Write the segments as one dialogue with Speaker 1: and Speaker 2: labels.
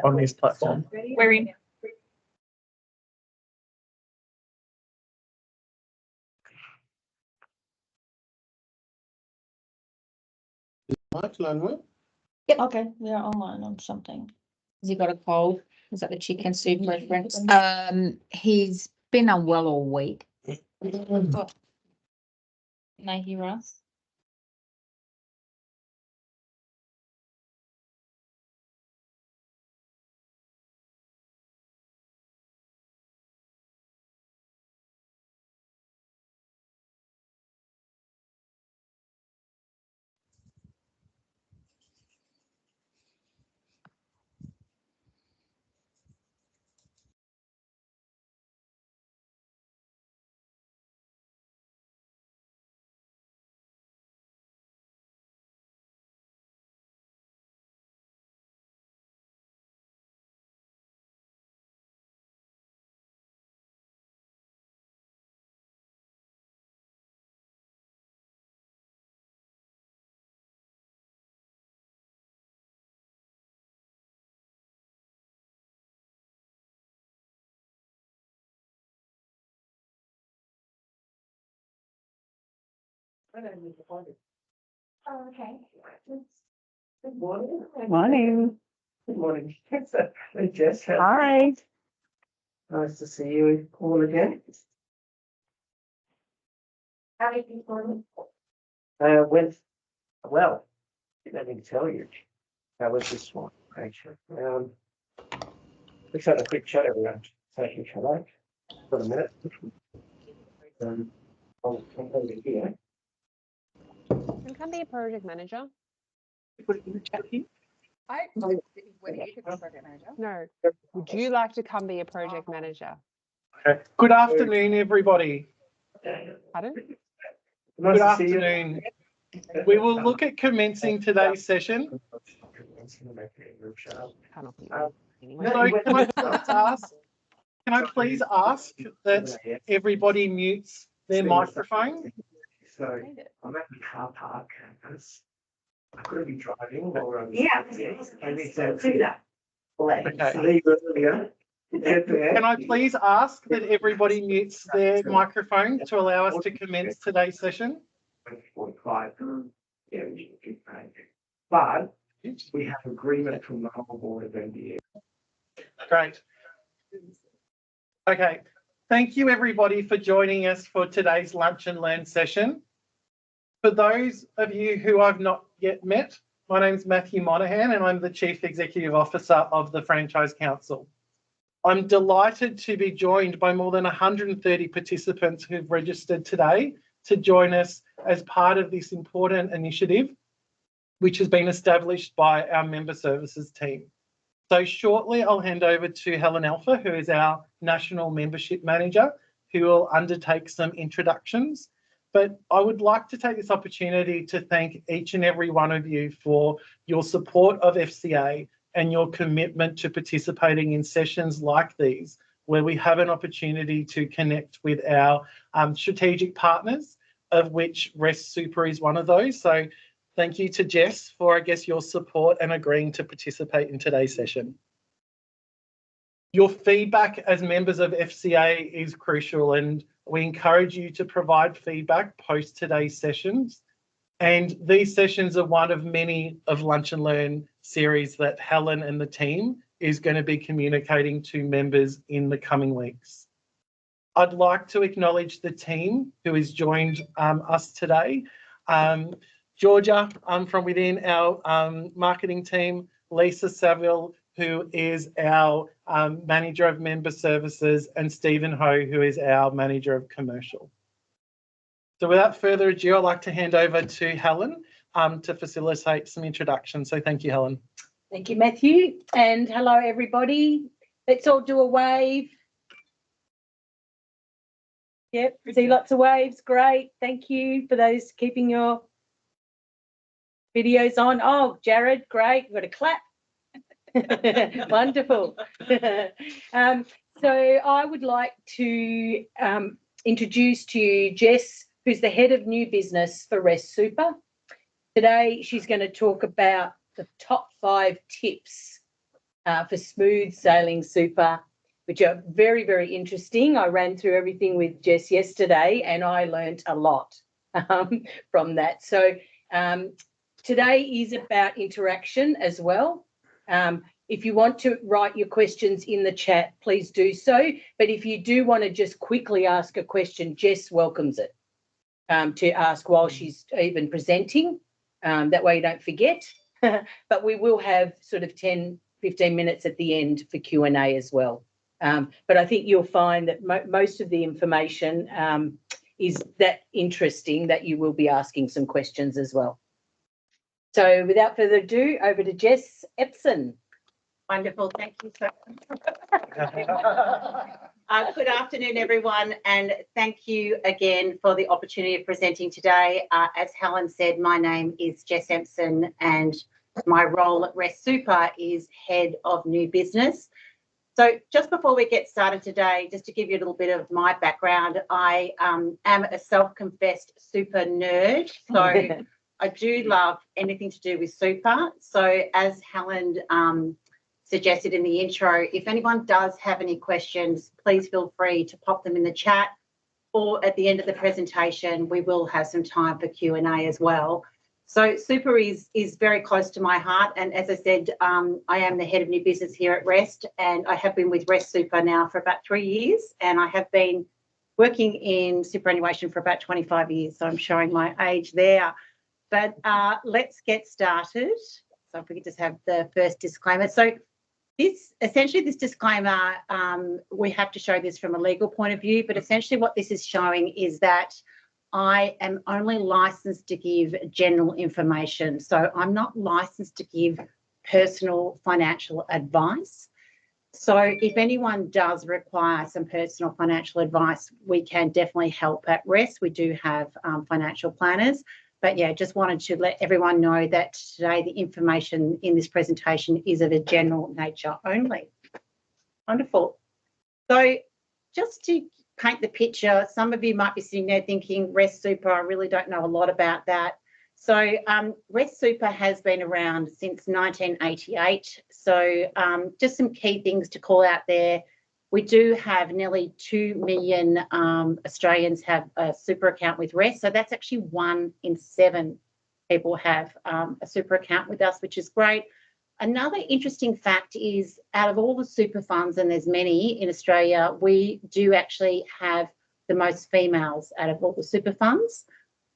Speaker 1: on this platform.
Speaker 2: We're in.
Speaker 3: Yep. Okay, we are online on something.
Speaker 2: Has he got a cold? Is that the chicken soup reference? He's been unwell all week.
Speaker 3: Can they hear us?
Speaker 4: Oh, okay.
Speaker 5: Good morning.
Speaker 4: Morning.
Speaker 5: Good morning. Hey, Jess.
Speaker 4: Hi.
Speaker 5: Nice to see you all again.
Speaker 4: How did you morning?
Speaker 5: Went well. Let me tell you. That was this one, actually. Let's have a quick chat, everyone. Thank you for that. For a minute. I'll come over here.
Speaker 6: Can be a project manager.
Speaker 5: Put it in the chat here.
Speaker 6: No. Would you like to come be a project manager?
Speaker 1: Okay. Good afternoon, everybody.
Speaker 6: Pardon?
Speaker 5: Nice
Speaker 1: Good
Speaker 5: to see you.
Speaker 1: afternoon. We will look at commencing today's session.
Speaker 6: Cannot be on anyway.
Speaker 1: So can I please ask that everybody mutes their microphone?
Speaker 5: So I'm at the car park because I could be driving or I'm
Speaker 4: I need to do that.
Speaker 1: Okay.
Speaker 5: leave earlier. Get there.
Speaker 1: Can I please ask that everybody mutes their microphone to allow us to commence today's session?
Speaker 5: 45. Yeah, we should be paying. But we have agreement from the whole board of MBA.
Speaker 1: Great. Okay. Thank you, everybody, for joining us for today's Lunch and Learn session. For those of you who I've not yet met, my name is Matthew Monaghan and I'm the Chief Executive Officer of the Franchise Council. I'm delighted to be joined by more than 130 participants who've registered today to join us as part of this important initiative, which has been established by our member services team. So shortly, I'll hand over to Helen Alpha, who is our National Membership Manager, who will undertake some introductions. But I would like to take this opportunity to thank each and every one of you for your support of FCA and your commitment to participating in sessions like these, where we have an opportunity to connect with our strategic partners, of which Rest Super is one of those. So thank you to Jess for, I guess, your support and agreeing to participate in today's session. Your feedback as members of FCA is crucial, and we encourage you to provide feedback post today's sessions. And these sessions are one of many of Lunch and Learn series that Helen and the team is going to be communicating to members in the coming weeks. I'd like to acknowledge the team who has joined us today. Georgia from within our marketing team, Lisa Saville, who is our Manager of Member Services, and Stephen Ho, who is our Manager of Commercial. So without further ado, I'd like to hand over to Helen to facilitate some introductions. So thank you, Helen.
Speaker 4: Thank you, Matthew. And hello, everybody. Let's all do a wave. Yep, see lots of waves. Great. Thank you for those keeping your videos on. Oh, Jared, great. We've got a clap. Wonderful. So I would like to introduce to you Jess, who's the Head of New Business for Rest Super. Today, she's going to talk about the top 5 tips for smooth sailing super, which are very, very interesting. I ran through everything with Jess yesterday and I learnt a lot from that. So today is about interaction as well. If you want to write your questions in the chat, please do so. But if you do want to just quickly ask a question, Jess welcomes it to ask while she's even presenting. That way you don't forget. But we will have sort of 10, 15 minutes at the end for Q&A as well. But I think you'll find that most of the information is that interesting that you will be asking some questions as well. So without further ado, over to Jess Epson.
Speaker 7: Wonderful. Thank you so much. Good afternoon, everyone, and thank you again for the opportunity of presenting today. As Helen said, my name is Jess Empson and my role at Rest Super is Head of New Business. So just before we get started today, just to give you a little bit of my background, I am a self-confessed super nerd. So I do love anything to do with super. So as Helen suggested in the intro, if anyone does have any questions, please feel free to pop them in the chat, or at the end of the presentation, we will have some time for Q&A as well. So super is very close to my heart. And as I said, I am the head of new business here at Rest, and I have been with Rest Super now for about 3 years, and I have been working in superannuation for about 25 years. So I'm showing my age there. But let's get started. So if we could just have the first disclaimer. So this disclaimer, we have to show this from a legal point of view, but essentially what this is showing is that I am only licensed to give general information. So I'm not licensed to give personal financial advice. So if anyone does require some personal financial advice, we can definitely help at Rest. We do have financial planners. But yeah, just wanted to let everyone know that today the information in this presentation is of a general nature only. Wonderful. So just to paint the picture, some of you might be sitting there thinking, Rest Super, I really don't know a lot about that. So Rest Super has been around since 1988. So just some key things to call out there. We do have nearly 2 million Australians have a super account with Rest. So that's actually 1 in 7 people have a super account with us, which is great. Another interesting fact is out of all the super funds, and there's many in Australia, we do actually have the most females out of all the super funds.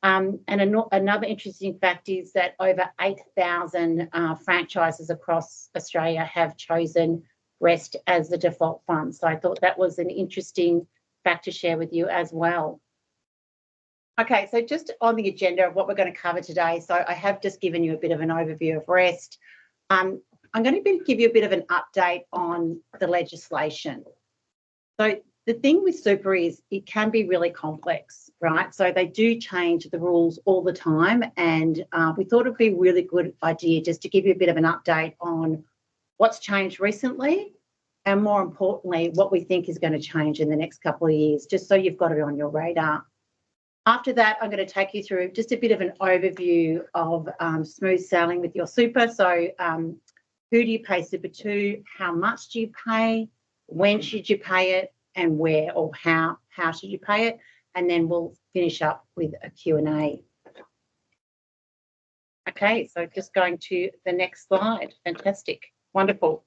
Speaker 7: And another interesting fact is that over 8,000 franchises across Australia have chosen Rest as the default fund. So I thought that was an interesting fact to share with you as well. Okay, so just on the agenda of what we're going to cover today. So I have just given you a bit of an overview of Rest. I'm going to give you a bit of an update on the legislation. So the thing with super is it can be really complex, right? So they do change the rules all the time. And we thought it'd be a really good idea just to give you a bit of an update on what's changed recently, and more importantly, what we think is going to change in the next couple of years, just so you've got it on your radar. After that, I'm going to take you through just a bit of an overview of smooth sailing with your super. So who do you pay super to? How much do you pay? When should you pay it? And where or how should you pay it? And then we'll finish up with a Q&A. Okay, so just going to the next slide. Fantastic. Wonderful.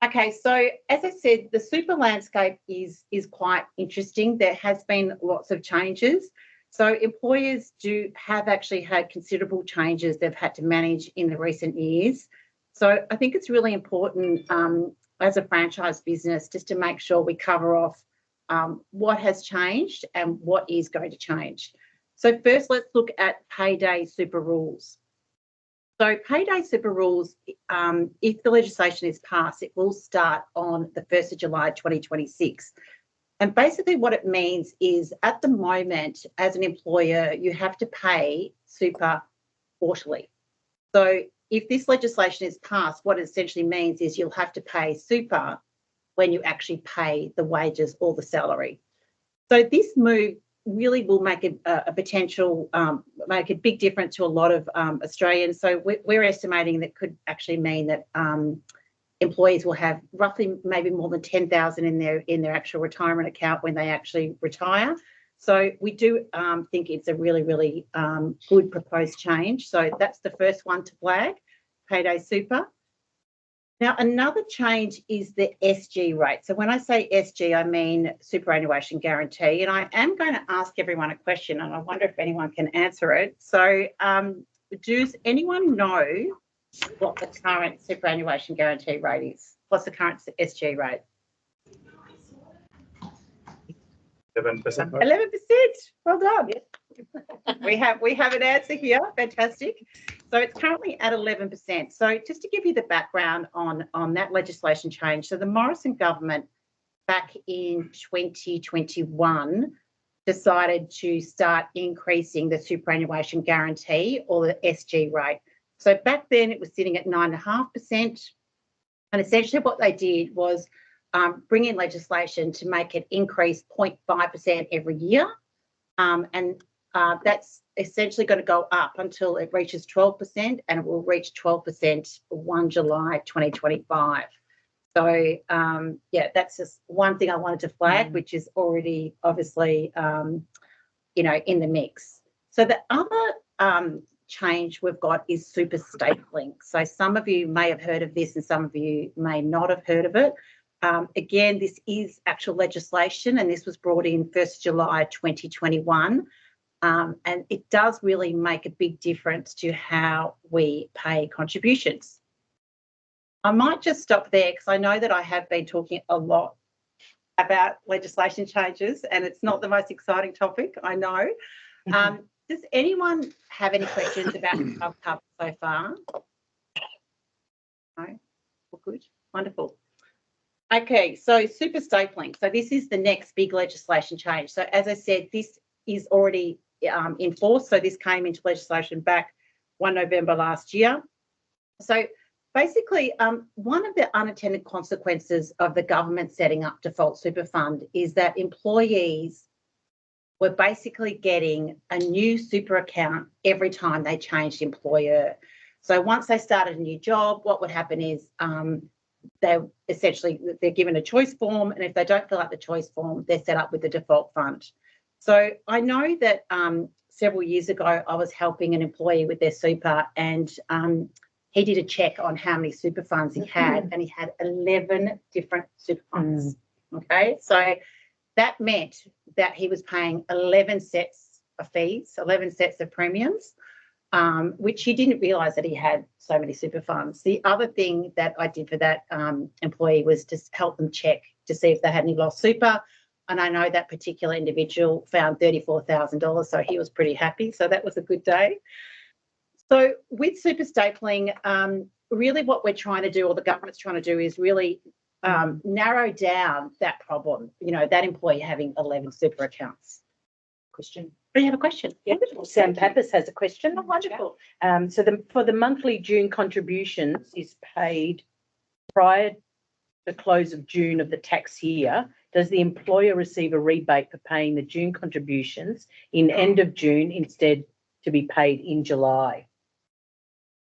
Speaker 7: Okay, so as I said, the super landscape is quite interesting. There has been lots of changes. So employers have actually had considerable changes they've had to manage in the recent years. So I think it's really important as a franchise business just to make sure we cover off what has changed and what is going to change. So first, let's look at payday super rules. So payday super rules, if the legislation is passed, it will start on the 1st of July 2026. And basically what it means is at the moment, as an employer, you have to pay super quarterly. So if this legislation is passed, what it essentially means is you'll have to pay super when you actually pay the wages or the salary. So this move really will make a potential, make a big difference to a lot of Australians. So we're estimating that could actually mean that employees will have roughly maybe more than 10,000 in their actual retirement account when they actually retire. So we do think it's a really, really good proposed change. So that's the first one to flag, payday super. Now, another change is the SG rate. So when I say SG, I mean superannuation guarantee. And I am going to ask everyone a question, and I wonder if anyone can answer it. So does anyone know what the current superannuation guarantee rate is? What's the current SG rate?
Speaker 5: 11%.
Speaker 7: 11%. Well done. We have an answer here. Fantastic. So it's currently at 11%. So just to give you the background on that legislation change, so the Morrison government back in 2021 decided to start increasing the superannuation guarantee, or the SG rate. So back then it was sitting at 9.5%. And essentially what they did was bring in legislation to make it increase 0.5% every year. And that's essentially going to go up until it reaches 12%, and it will reach 12% 1 July 2025. So, yeah, that's just one thing I wanted to flag, which is already obviously, you know, in the mix. So the other change we've got is super stapling. So some of you may have heard of this and some of you may not have heard of it. Again, this is actual legislation, and this was brought in 1st July 2021. And it does really make a big difference to how we pay contributions. I might just stop there because I know that I have been talking a lot about legislation changes, and it's not the most exciting topic, I know. Does anyone have any questions about what I've covered so far? No? All good? Wonderful. Okay, so super stapling. So this is the next big legislation change. So as I said, this is already in force. So this came into legislation back 1 November last year. So basically, one of the unintended consequences of the government setting up default super fund is that employees were basically getting a new super account every time they changed employer. So once they started a new job, what would happen is they're given a choice form, and if they don't fill out the choice form, they're set up with the default fund. So I know that several years ago I was helping an employee with their super, and he did a check on how many super funds he had, and he had 11 different super funds. Okay, so that meant that he was paying 11 sets of fees, 11 sets of premiums, which he didn't realise that he had so many super funds. The other thing that I did for that employee was to help them check to see if they had any lost super. And I know that particular individual found $34,000, so he was pretty happy. So that was a good day. So with super stapling, really what we're trying to do, or the government's trying to do, is really narrow down that problem, you know, that employee having 11 super accounts. Question. Do you have a question?
Speaker 4: Yeah. Sam Pappas has a question. Oh, wonderful. So for the monthly June contributions is paid prior to the close of June of the tax year. Does the employer receive a rebate for paying the June contributions in end of June instead to be paid in July?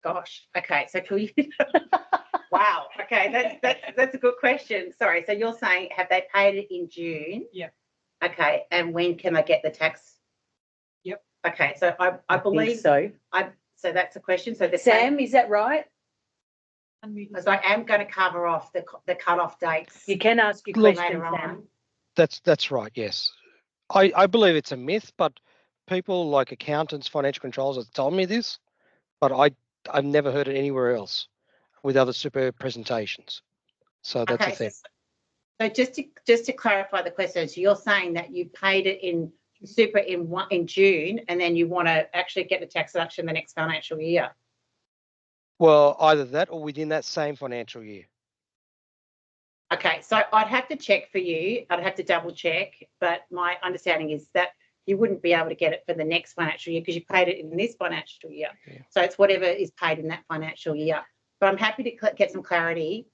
Speaker 7: Gosh. Okay. So can we? Wow. Okay. That's a good question. Sorry. So you're saying, have they paid it in June?
Speaker 1: Yeah.
Speaker 7: Okay. And when can they get the tax?
Speaker 1: Yep.
Speaker 7: Okay. So I believe
Speaker 4: so.
Speaker 7: So that's a question. So
Speaker 4: Sam, is that right?
Speaker 7: Because I am going to cover off the cut-off dates.
Speaker 4: You can ask your
Speaker 7: Look,
Speaker 4: question,
Speaker 7: later
Speaker 4: Sam.
Speaker 7: on.
Speaker 8: That's right, yes. I believe it's a myth, but people like accountants, financial controllers have told me this, but I've never heard it anywhere else with other super presentations. So that's
Speaker 7: Okay,
Speaker 8: the thing.
Speaker 7: so just to clarify the question, so you're saying that you paid it in super in June, and then you want to actually get the tax deduction the next financial year?
Speaker 8: Well, either that or within that same financial year.
Speaker 7: Okay, so I'd have to check for you. I'd have to double check, but my understanding is that you wouldn't be able to get it for the next financial year because you paid it in this financial year.
Speaker 8: Yeah.
Speaker 7: So it's whatever is paid in that financial year. But I'm happy to get some clarity,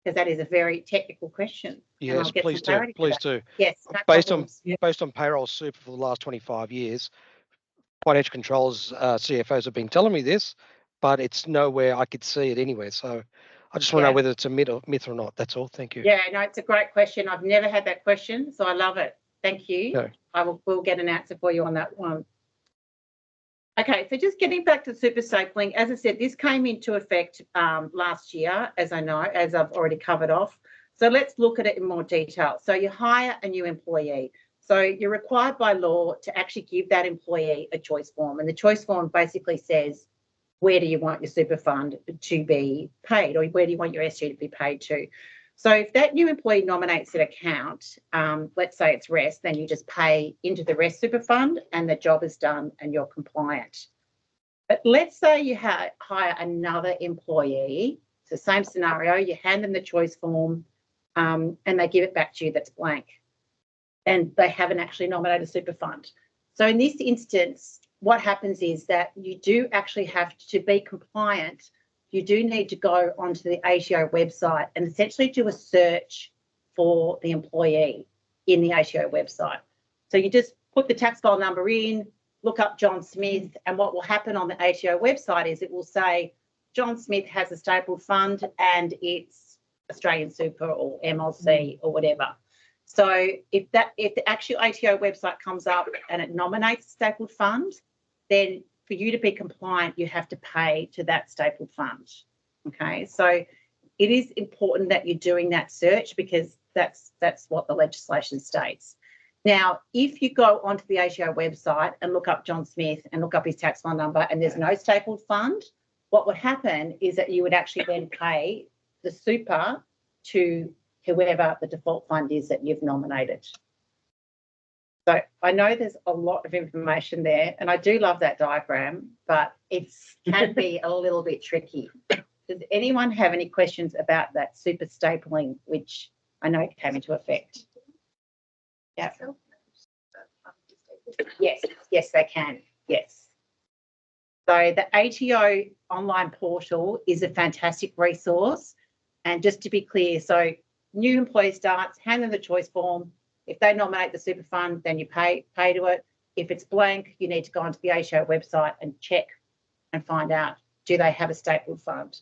Speaker 7: because that is a very technical question.
Speaker 8: Yes, please do. Please do.
Speaker 7: Yes. No
Speaker 8: Based
Speaker 7: problems.
Speaker 8: on payroll super for the last 25 years, financial controllers, CFOs have been telling me this, but it's nowhere I could see it anywhere. So I just want to
Speaker 7: Yeah.
Speaker 8: know whether it's a myth or not. That's all. Thank you.
Speaker 7: Yeah, no, it's a great question. I've never had that question, so I love it. Thank you.
Speaker 8: Okay.
Speaker 7: We'll get an answer for you on that one. Okay, so just getting back to super stapling, as I said, this came into effect last year, as I've already covered off. So let's look at it in more detail. So you hire a new employee. So you're required by law to actually give that employee a choice form. And the choice form basically says, where do you want your super fund to be paid, or where do you want your SG to be paid to? So if that new employee nominates an account, let's say it's REST, then you just pay into the REST super fund and the job is done and you're compliant. But let's say you hire another employee, it's the same scenario, you hand them the choice form and they give it back to you that's blank and they haven't actually nominated a super fund. So in this instance, what happens is that you do actually have to be compliant. You do need to go onto the ATO website and essentially do a search for the employee in the ATO website. So you just put the tax file number in, look up John Smith, and what will happen on the ATO website is it will say John Smith has a stapled fund and it's Australian Super or MLC or whatever. So if the actual ATO website comes up and it nominates a stapled fund, then for you to be compliant, you have to pay to that stapled fund. Okay, so it is important that you're doing that search because that's what the legislation states. Now, if you go onto the ATO website and look up John Smith and look up his tax file number and there's no stapled fund, what would happen is that you would actually then pay the super to whoever the default fund is that you've nominated. So I know there's a lot of information there and I do love that diagram, but it can be a little bit tricky. Does anyone have any questions about that super stapling, which I know came into effect? Yeah. Yes, they can. Yes. So the ATO online portal is a fantastic resource. And just to be clear, so new employee starts, hand them the choice form. If they nominate the super fund, then you pay to it. If it's blank, you need to go onto the ATO website and check and find out, do they have a stapled fund?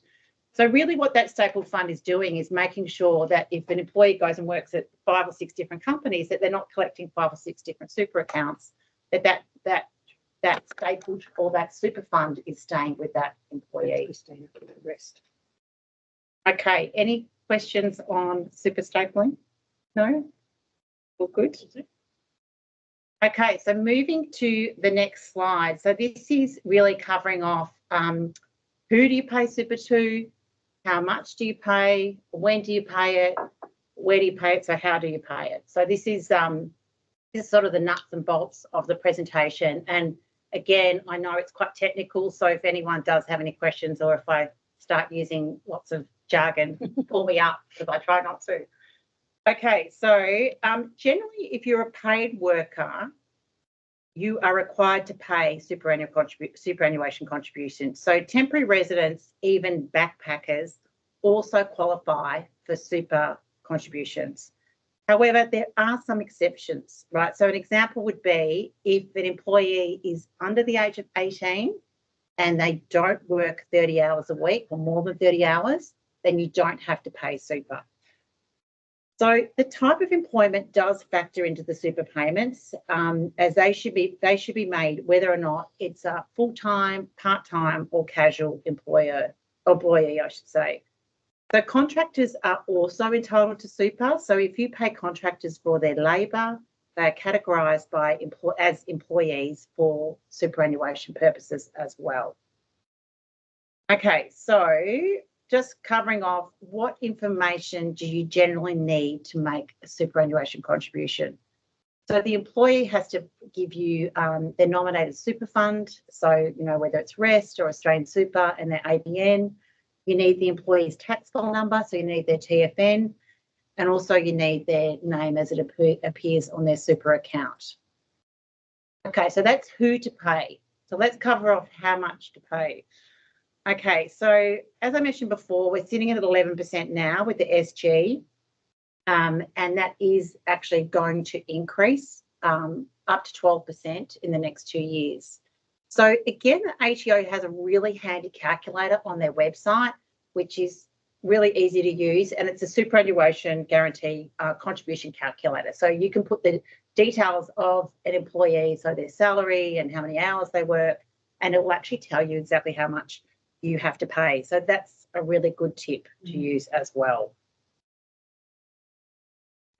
Speaker 7: So really what that stapled fund is doing is making sure that if an employee goes and works at 5 or 6 different companies, that they're not collecting 5 or 6 different super accounts, that stapled or that super fund is staying with that employee. Okay, any questions on super stapling? No? All good? Okay, so moving to the next slide. So this is really covering off who do you pay super to, how much do you pay, when do you pay it, where do you pay it, so how do you pay it? So this is sort of the nuts and bolts of the presentation. And again, I know it's quite technical, so if anyone does have any questions or if I start using lots of jargon, pull me up because I try not to. Okay, so generally, if you're a paid worker, you are required to pay superannuation contributions. So temporary residents, even backpackers, also qualify for super contributions. However, there are some exceptions, right? So an example would be if an employee is under the age of 18 and they don't work 30 hours a week or more than 30 hours, then you don't have to pay super. So the type of employment does factor into the super payments, as they should be made whether or not it's a full-time, part-time or casual employee, I should say. So contractors are also entitled to super. So if you pay contractors for their labour, they are categorised as employees for superannuation purposes as well. Okay, so just covering off, what information do you generally need to make a superannuation contribution? So the employee has to give you their nominated super fund. So, you know, whether it's REST or Australian Super and their ABN. You need the employee's tax file number, so you need their TFN. And also you need their name as it appears on their super account. Okay, so that's who to pay. So let's cover off how much to pay. Okay, so as I mentioned before, we're sitting at 11% now with the SG, and that is actually going to increase up to 12% in the next 2 years. So again, the ATO has a really handy calculator on their website, which is really easy to use, and it's a superannuation guarantee contribution calculator. So you can put the details of an employee, so their salary and how many hours they work, and it will actually tell you exactly how much you have to pay. So that's a really good tip to use as well.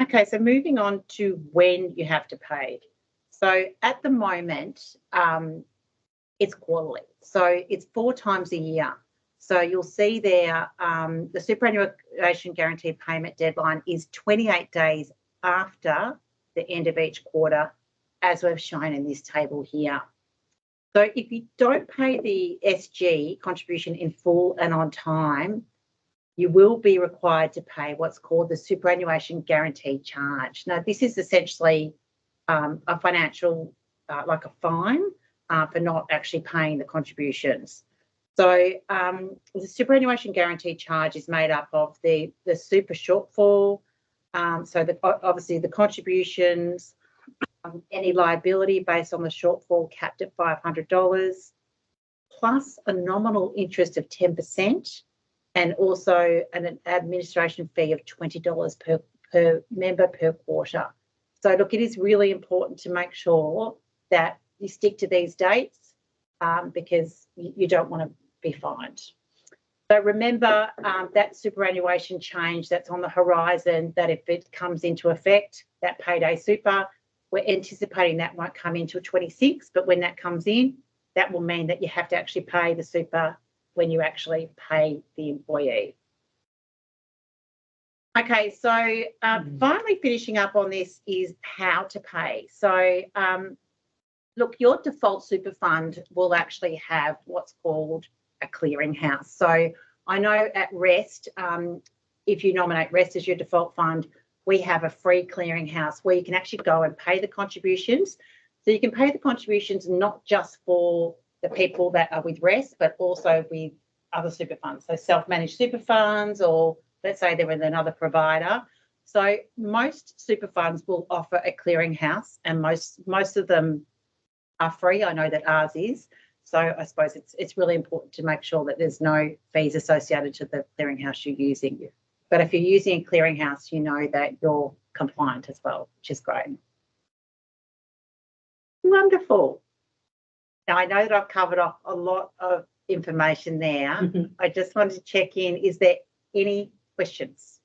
Speaker 7: Okay, so moving on to when you have to pay. So at the moment, it's quarterly. So it's 4 times a year. So you'll see there, the superannuation guaranteed payment deadline is 28 days after the end of each quarter, as we've shown in this table here. So if you don't pay the SG contribution in full and on time, you will be required to pay what's called the superannuation guarantee charge. Now, this is essentially a financial, like a fine for not actually paying the contributions. So the superannuation guarantee charge is made up of the super shortfall, so obviously the contributions, any liability based on the shortfall capped at $500, plus a nominal interest of 10%, and also an administration fee of $20 per member per quarter. So look, it is really important to make sure that you stick to these dates because you don't want to be fined. So remember that superannuation change that's on the horizon, that if it comes into effect, that payday super, we're anticipating that won't come into 26, but when that comes in, that will mean that you have to actually pay the super when you actually pay the employee. Okay, so finally finishing up on this is how to pay. So look, your default super fund will actually have what's called a clearinghouse. So I know at Rest, if you nominate Rest as your default fund, we have a free clearinghouse where you can actually go and pay the contributions. So you can pay the contributions not just for the people that are with Rest, but also with other super funds. So self-managed super funds, or let's say they're with another provider. So most super funds will offer a clearinghouse, and most of them are free. I know that ours is. So I suppose it's really important to make sure that there's no fees associated to the clearinghouse you're using. But if you're using a clearinghouse, you know that you're compliant as well, which is great. Wonderful. Now, I know that I've covered off a lot of information there. I just wanted to check in. Is there any questions?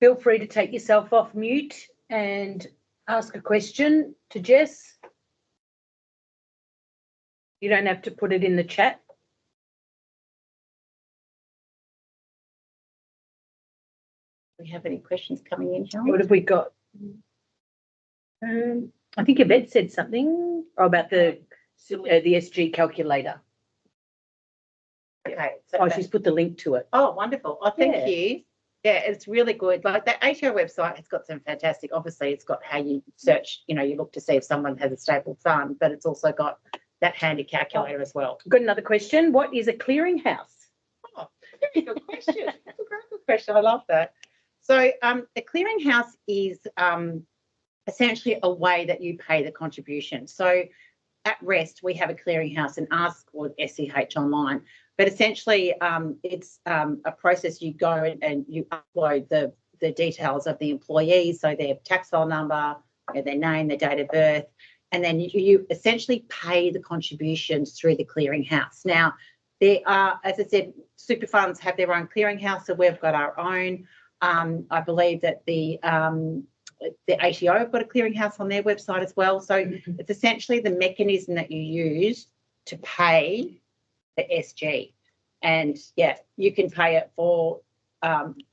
Speaker 4: Feel free to take yourself off mute and ask a question to Jess. You don't have to put it in the chat.
Speaker 7: Do we have any questions coming in, Helen?
Speaker 4: What have we got? I think Yvette said something about the SG calculator.
Speaker 7: Okay. So
Speaker 4: Oh, she's put the link to it.
Speaker 7: oh, wonderful. Oh, thank you. Yeah, it's really good. Like the ATO website has got some fantastic, obviously it's got how you search, you look to see if someone has a stable fund, but it's also got that handy calculator as well.
Speaker 4: Got another question. What is a clearinghouse?
Speaker 7: Oh, very good question. That's a very good question. I love that. So the clearinghouse is essentially a way that you pay the contribution. So at Rest, we have a clearinghouse and ours called SCH Online. But essentially, it's a process. You go and you upload the details of the employees, so their tax file number, their name, their date of birth, and then you essentially pay the contributions through the clearinghouse. Now, there are, as I said, super funds have their own clearinghouse, so we've got our own. I believe that the ATO have got a clearinghouse on their website as well. So it's essentially the mechanism that you use to pay the SG. And yeah, you can pay it for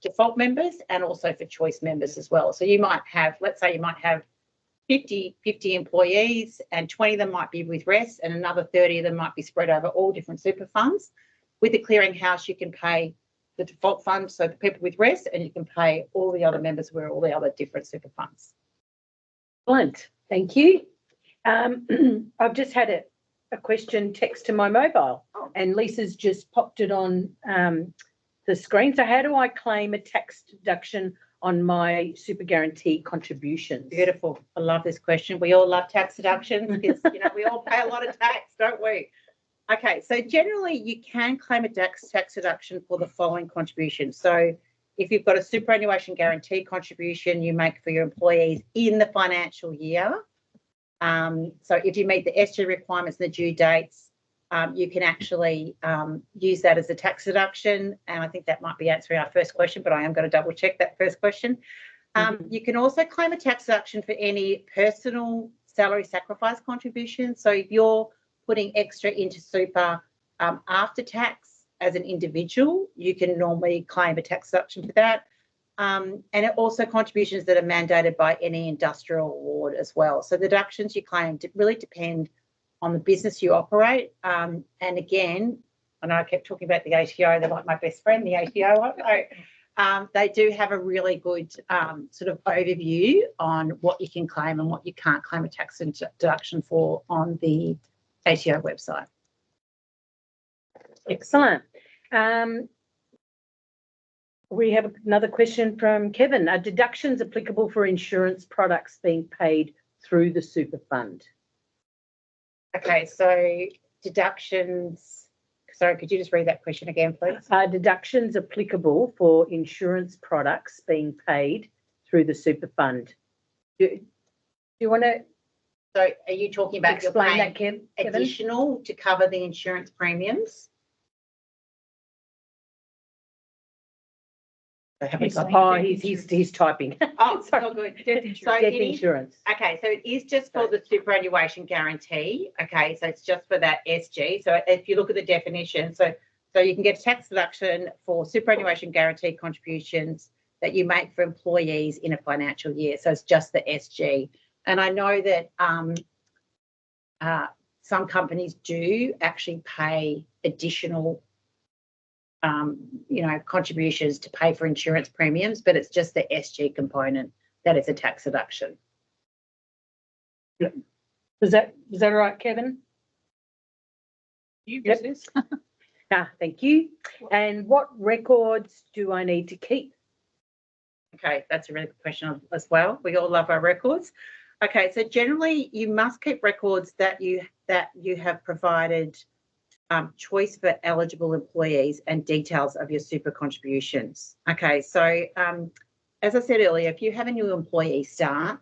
Speaker 7: default members and also for choice members as well. So you might have, let's say you might have 50 employees and 20 of them might be with Rest and another 30 of them might be spread over all different super funds. With the clearinghouse, you can pay the default fund, so the people with Rest, and you can pay all the other members who are all the other different super funds.
Speaker 4: Excellent. Thank you. I've just had a question text to my mobile, and Lisa's just popped it on the screen. So how do I claim a tax deduction on my super guarantee contributions?
Speaker 7: Beautiful. I love this question. We all love tax deductions because we all pay a lot of tax, don't we? Okay, so generally you can claim a tax deduction for the following contributions. So if you've got a superannuation guarantee contribution you make for your employees in the financial year, so if you meet the SG requirements and the due dates, you can actually use that as a tax deduction. And I think that might be answering our first question, but I am going to double check that first question. You can also claim a tax deduction for any personal salary sacrifice contribution. So if you're putting extra into super after tax as an individual, you can normally claim a tax deduction for that. And it also contributions that are mandated by any industrial award as well. So the deductions you claim really depend on the business you operate. And again, I know I kept talking about the ATO, they're like my best friend, the ATO. They do have a really good sort of overview on what you can claim and what you can't claim a tax deduction for on the ATO website.
Speaker 4: Excellent. We have another question from Kevin. Are deductions applicable for insurance products being paid through the super fund?
Speaker 7: Okay, so deductions. Sorry, could you just read that question again, please?
Speaker 4: Are deductions applicable for insurance products being paid through the super fund? Do you want to
Speaker 7: So are you talking about you're
Speaker 4: explain that,
Speaker 7: paying
Speaker 4: Kevin?
Speaker 7: additional to cover the insurance premiums? Have we got
Speaker 4: Oh, he's typing.
Speaker 7: Oh,
Speaker 4: Sorry.
Speaker 7: so good.
Speaker 4: So
Speaker 7: So
Speaker 4: death
Speaker 7: it is,
Speaker 4: insurance.
Speaker 7: okay, so it is just for the superannuation guarantee. Okay, so it's just for that SG. So if you look at the definition, so you can get a tax deduction for superannuation guarantee contributions that you make for employees in a financial year. So it's just the SG. And I know that some companies do actually pay additional contributions to pay for insurance premiums, but it's just the SG component that is a tax deduction.
Speaker 4: Is that all right, Kevin?
Speaker 1: Yep.
Speaker 4: Thank you. And what records do I need to keep?
Speaker 7: Okay, that's a really good question as well. We all love our records. Okay, so generally you must keep records that you have provided choice for eligible employees and details of your super contributions. Okay, so as I said earlier, if you have a new employee start,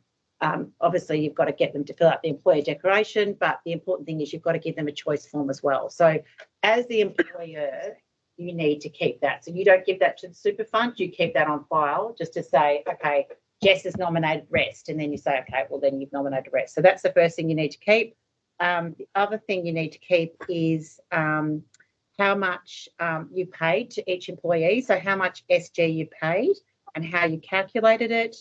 Speaker 7: obviously you've got to get them to fill out the employer declaration, but the important thing is you've got to give them a choice form as well. So as the employer, you need to keep that. So you don't give that to the super fund, you keep that on file just to say, okay, Jess has nominated Rest, and then you say, okay, well then you've nominated Rest. So that's the first thing you need to keep. The other thing you need to keep is how much you paid to each employee. So how much SG you paid and how you calculated it.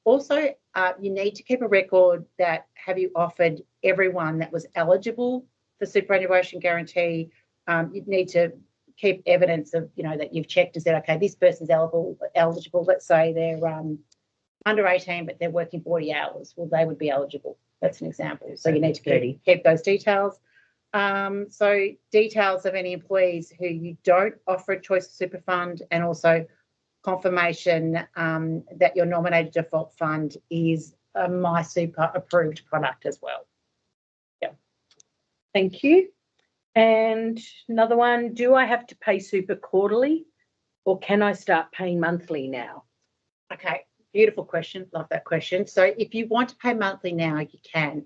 Speaker 7: Also, you need to keep a record that have you offered everyone that was eligible for superannuation guarantee. You need to keep evidence of, that you've checked and said, okay, this person's eligible. Let's say they're under 18, but they're working 40 hours. Well, they would be eligible. That's an example. So you need to keep those details. So details of any employees who you don't offer a choice of super fund, and also confirmation that your nominated default fund is a MySuper approved product as well. Yeah.
Speaker 4: Thank you. And another one, do I have to pay super quarterly, or can I start paying monthly now?
Speaker 7: Okay, beautiful question. Love that question. So if you want to pay monthly now, you can.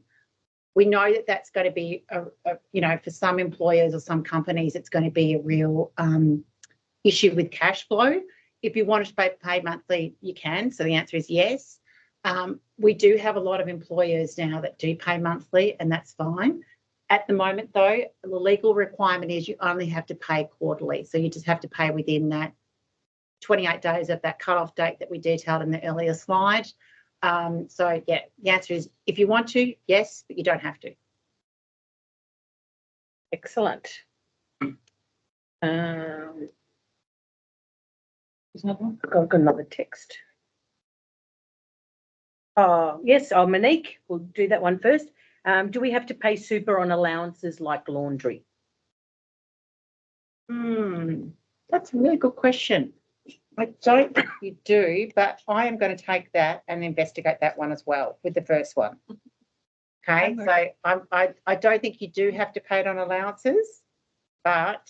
Speaker 7: We know that that's going to be, for some employers or some companies, it's going to be a real issue with cash flow. If you want to pay monthly, you can. So the answer is yes. We do have a lot of employers now that do pay monthly, and that's fine. At the moment, though, the legal requirement is you only have to pay quarterly. So you just have to pay within that 28 days of that cut-off date that we detailed in the earlier slide. So, yeah, the answer is if you want to, yes, but you don't have to.
Speaker 4: Excellent. I've got another text. Yes, Monique, we'll do that one first. Do we have to pay super on allowances like laundry?
Speaker 7: That's a really good question. I don't think you do, but I am going to take that and investigate that one as well with the first one. Okay, so I don't think you do have to pay it on allowances, but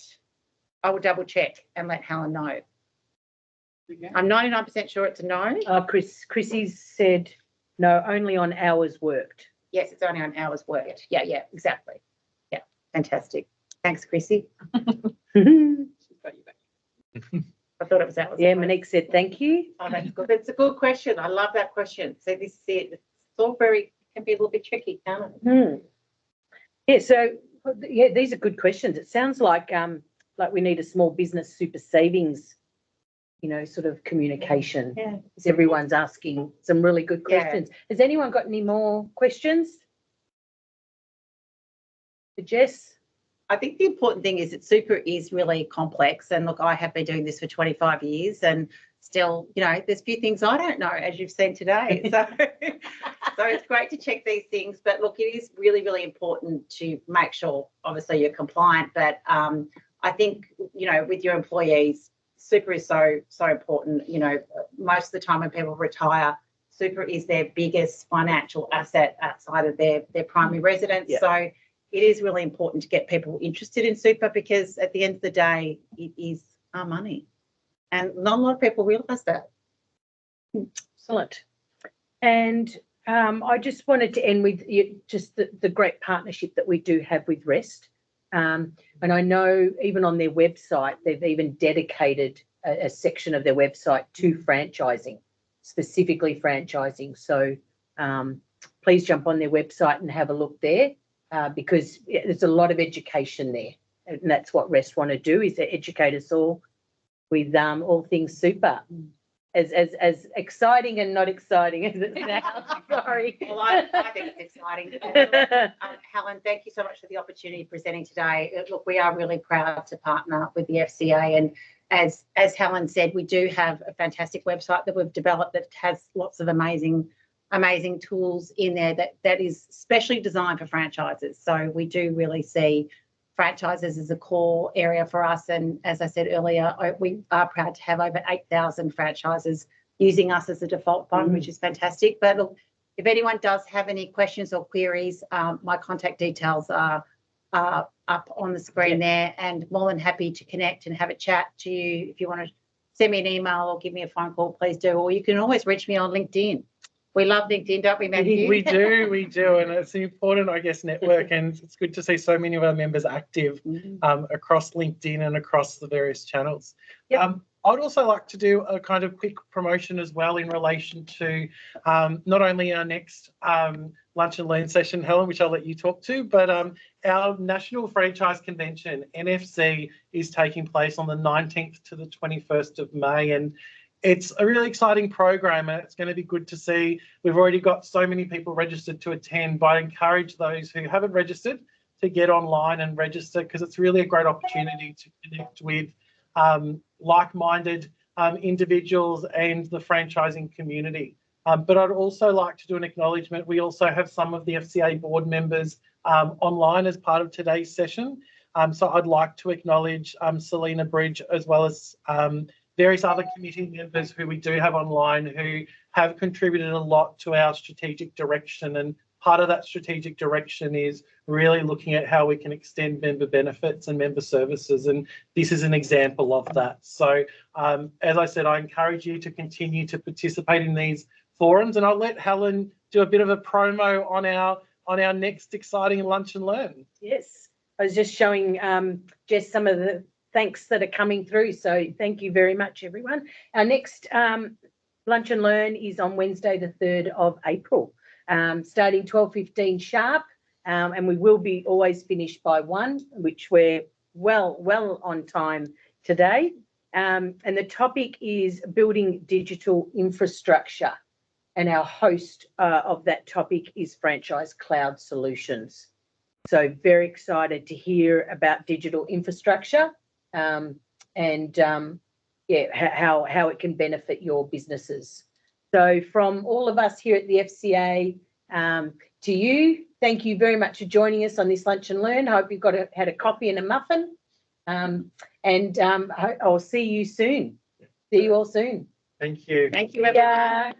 Speaker 7: I will double check and let Helen know. I'm 99% sure it's a no.
Speaker 4: Chrissy said, no, only on hours worked.
Speaker 7: Yes, it's only on hours worked. Yeah, exactly. Yeah, fantastic. Thanks, Chrissy. I thought it was hours.
Speaker 4: Yeah,
Speaker 7: worked.
Speaker 4: Monique said, thank you.
Speaker 7: Oh, that's good. It's a good question. I love that question. So this is it. It's all can be a little bit tricky, can't it?
Speaker 4: Yeah, so yeah, these are good questions. It sounds like we need a small business super savings, sort of communication.
Speaker 7: Yeah.
Speaker 4: Because everyone's asking some really good questions. Has anyone got any more questions? Jess?
Speaker 7: I think the important thing is that super is really complex. And look, I have been doing this for 25 years and still, there's a few things I don't know, as you've seen today. So, so it's great to check these things. But look, it is really, really important to make sure, obviously, you're compliant. But I think, with your employees, super is so important. Most of the time when people retire, super is their biggest financial asset outside of their primary residence.
Speaker 4: Yeah.
Speaker 7: So it is really important to get people interested in super because at the end of the day, it is our money. And not a lot of people realise that.
Speaker 4: Excellent. And I just wanted to end with just the great partnership that we do have with Rest. And I know even on their website, they've even dedicated a section of their website to franchising, specifically franchising. So please jump on their website and have a look there because there's a lot of education there. And that's what Rest want to do is to educate us all with all things super. As exciting and not exciting as it sounds. Sorry.
Speaker 7: Well, I think it's exciting. Helen, thank you so much for the opportunity of presenting today. Look, we are really proud to partner with the FCA. And as Helen said, we do have a fantastic website that we've developed that has lots of amazing tools in there that is specially designed for franchises. So we do really see franchises as a core area for us. And as I said earlier, we are proud to have over 8,000 franchises using us as a default fund, which is fantastic. But look, if anyone does have any questions or queries, my contact details are up on the screen there, and more than happy to connect and have a chat to you. If you want to send me an email or give me a phone call, please do. Or you can always reach me on LinkedIn. We love LinkedIn, don't we, Matthew?
Speaker 1: We do. And it's an important, I guess, network. And it's good to see so many of our members active across LinkedIn and across the various channels.
Speaker 4: Yep.
Speaker 1: I would also like to do a kind of quick promotion as well in relation to not only our next Lunch and Learn session, Helen, which I'll let you talk to, but our National Franchise Convention, NFC, is taking place on the 19th to the 21st of May. And it's a really exciting program and it's going to be good to see. We've already got so many people registered to attend, but I encourage those who haven't registered to get online and register because it's really a great opportunity to connect with like-minded individuals and the franchising community. But I'd also like to do an acknowledgement. We also have some of the FCA board members online as part of today's session. So I'd like to acknowledge Selena Bridge as well as various other committee members who we do have online who have contributed a lot to our strategic direction. And part of that strategic direction is really looking at how we can extend member benefits and member services. And this is an example of that. So as I said, I encourage you to continue to participate in these forums. And I'll let Helen do a bit of a promo on our next exciting Lunch and Learn.
Speaker 4: Yes, I was just showing Jess some of the thanks that are coming through. So thank you very much, everyone. Our next Lunch and Learn is on Wednesday, the 3rd of April, starting 12:15 sharp. And we will be always finished by 1, which we're well on time today. And the topic is building digital infrastructure. And our host of that topic is Franchise Cloud Solutions. So very excited to hear about digital infrastructure how it can benefit your businesses. So from all of us here at the FCA to you, thank you very much for joining us on this Lunch and Learn. I hope you've had a coffee and a muffin. I'll see you soon. See you all soon.
Speaker 1: Thank you.
Speaker 7: Thank you, everyone.